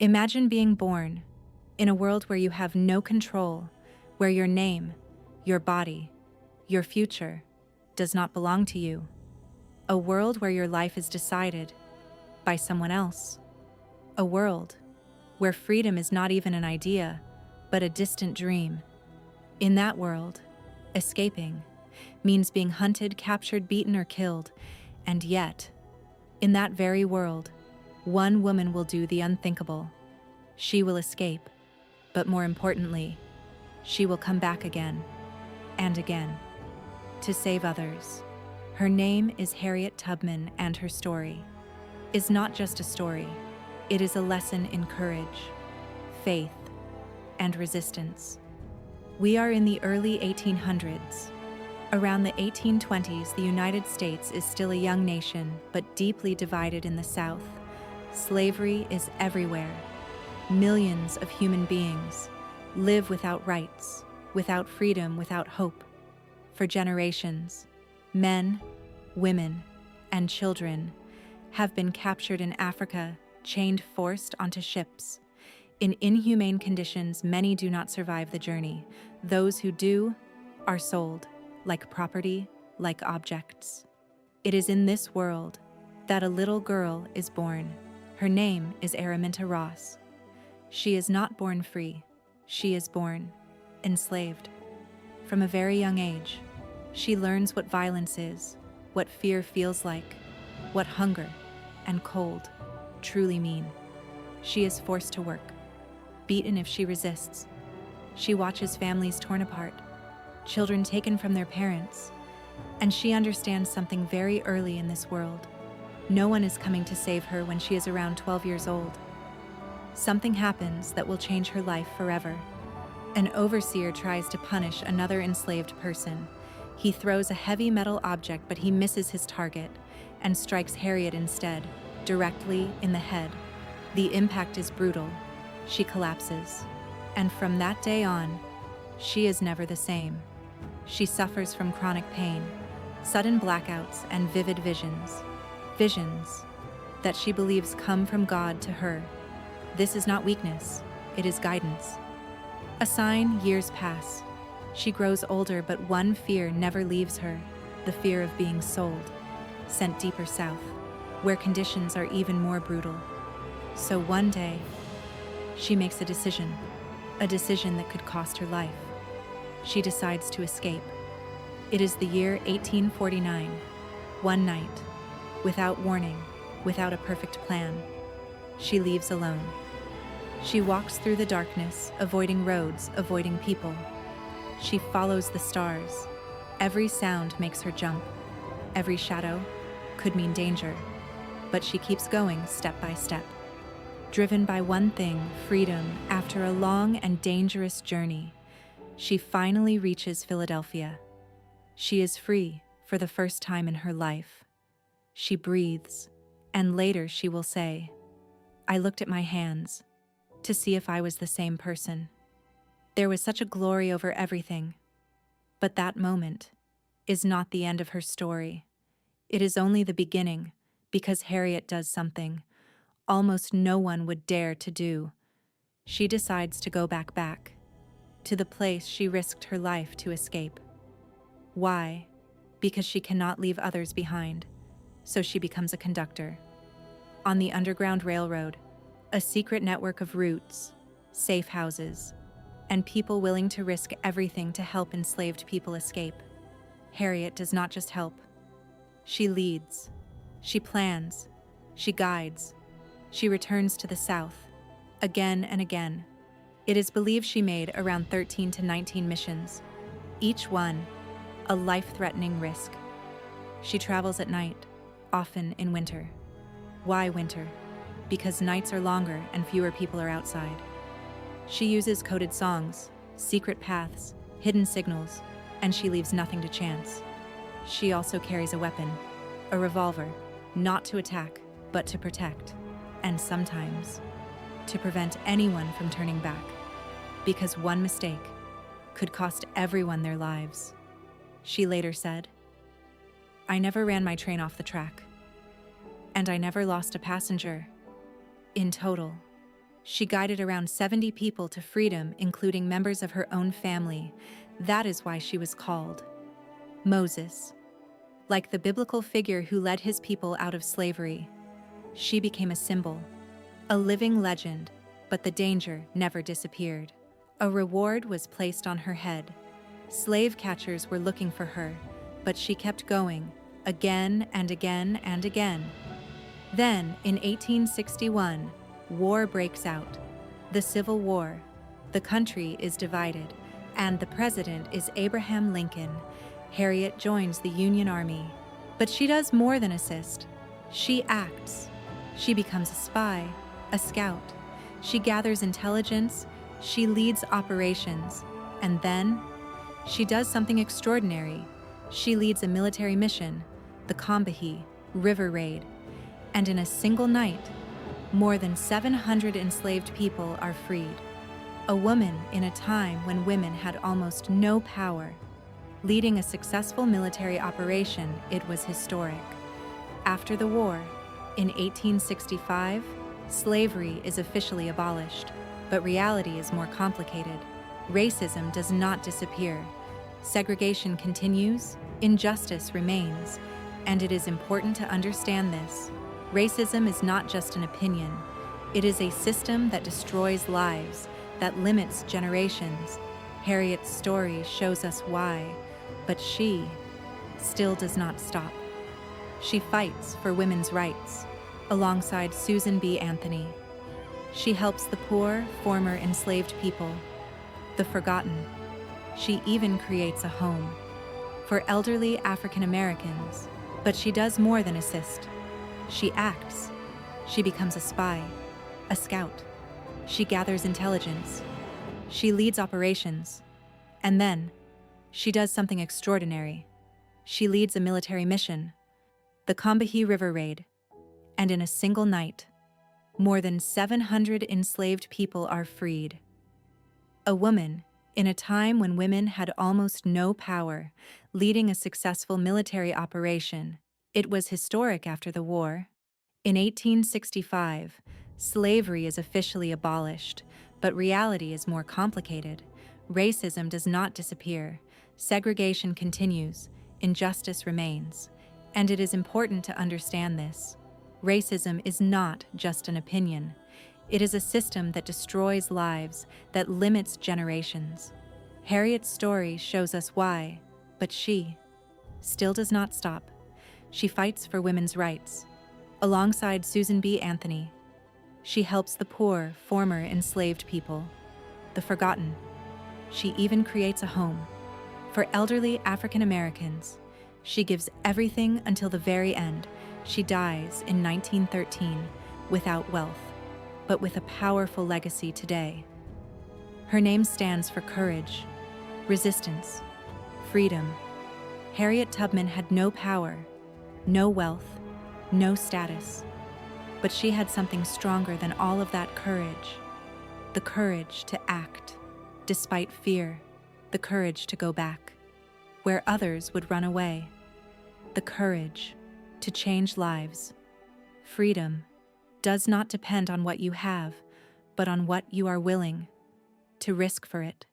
Imagine being born in a world where you have no control, where your name, your body, your future does not belong to you. A world where your life is decided by someone else. A world where freedom is not even an idea, but a distant dream. In that world, escaping means being hunted, captured, beaten, or killed. And yet, in that very world, one woman will do the unthinkable. She will escape, but more importantly, she will come back again and again to save others. Her name is Harriet Tubman, and her story is not just a story. It is a lesson in courage, faith, and resistance. We are in the early 1800s. Around the 1820s, the United States is still a young nation, but deeply divided in the South. Slavery is everywhere. Millions of human beings live without rights, without freedom, without hope. For generations, men, women, and children have been captured in Africa, chained, forced onto ships. In inhumane conditions, many do not survive the journey. Those who do are sold, like property, like objects. It is in this world that a little girl is born. Her name is Araminta Ross. She is not born free. She is born enslaved. From a very young age, she learns what violence is, what fear feels like, what hunger and cold truly mean. She is forced to work, beaten if she resists. She watches families torn apart, children taken from their parents, and she understands something very early in this world. No one is coming to save her when she is around 12 years old. Something happens that will change her life forever. An overseer tries to punish another enslaved person. He throws a heavy metal object, but he misses his target and strikes Harriet instead, directly in the head. The impact is brutal. She collapses. And from that day on, she is never the same. She suffers from chronic pain, sudden blackouts, and vivid visions. Visions that she believes come from God to her. This is not weakness, it is guidance. A sign. Years pass. She grows older, but one fear never leaves her, the fear of being sold, sent deeper south, where conditions are even more brutal. So one day, she makes a decision that could cost her life. She decides to escape. It is the year 1849. One night, without warning, without a perfect plan, she leaves alone. She walks through the darkness, avoiding roads, avoiding people. She follows the stars. Every sound makes her jump. Every shadow could mean danger. But she keeps going step by step. Driven by one thing, freedom. After a long and dangerous journey, she finally reaches Philadelphia. She is free for the first time in her life. She breathes, and later she will say, "I looked at my hands to see if I was the same person." There was such a glory over everything. But that moment is not the end of her story. It is only the beginning, because Harriet does something almost no one would dare to do. She decides to go back to the place she risked her life to escape. Why? Because she cannot leave others behind, so she becomes a conductor. On the Underground Railroad, a secret network of routes, safe houses, and people willing to risk everything to help enslaved people escape. Harriet does not just help. She leads, she plans, she guides, she returns to the South, again and again. It is believed she made around 13 to 19 missions, each one a life-threatening risk. She travels at night, often in winter. Why winter? Because nights are longer and fewer people are outside. She uses coded songs, secret paths, hidden signals, and she leaves nothing to chance. She also carries a weapon, a revolver, not to attack, but to protect, and sometimes to prevent anyone from turning back, because one mistake could cost everyone their lives. She later said, "I never ran my train off the track, and I never lost a passenger. In total, She guided around 70 people to freedom, including members of her own family. That is why she was called Moses. Like the biblical figure who led his people out of slavery, she became a symbol, a living legend, but the danger never disappeared. A reward was placed on her head. Slave catchers were looking for her, but she kept going, again and again and again. Then, in 1861, war breaks out. The Civil War. The country is divided, and the president is Abraham Lincoln. Harriet joins the Union Army. But she does more than assist. She acts. She becomes a spy, a scout. She gathers intelligence. She leads operations. And then, she does something extraordinary. She leads a military mission, the Combahee River Raid. And in a single night, more than 700 enslaved people are freed. A woman in a time when women had almost no power. Leading a successful military operation, it was historic. After the war, in 1865, slavery is officially abolished, but reality is more complicated. Racism does not disappear. Segregation continues, injustice remains, and it is important to understand this. Racism is not just an opinion. It is a system that destroys lives, that limits generations. Harriet's story shows us why, but she still does not stop. She fights for women's rights, alongside Susan B. Anthony. She helps the poor, former enslaved people, the forgotten. She even creates a home for elderly African Americans. But she does more than assist. She acts. She becomes a spy, a scout. She gathers intelligence. She leads operations. And then, she does something extraordinary. She leads a military mission, the Combahee River Raid. And in a single night, more than 700 enslaved people are freed. A woman, in a time when women had almost no power, leading a successful military operation. It was historic after the war. In 1865, slavery is officially abolished, but reality is more complicated. Racism does not disappear. Segregation continues. Injustice remains. And it is important to understand this. Racism is not just an opinion. It is a system that destroys lives, that limits generations. Harriet's story shows us why, but she still does not stop. She fights for women's rights. Alongside Susan B. Anthony, she helps the poor, former enslaved people, the forgotten. She even creates a home for elderly African Americans. She gives everything until the very end. She dies in 1913 without wealth, but with a powerful legacy today. Her name stands for courage, resistance, freedom. Harriet Tubman had no power, no wealth, no status, but she had something stronger than all of that courage. The courage to act, despite fear, the courage to go back, where others would run away, the courage to change lives. Freedom does not depend on what you have, but on what you are willing to risk for it.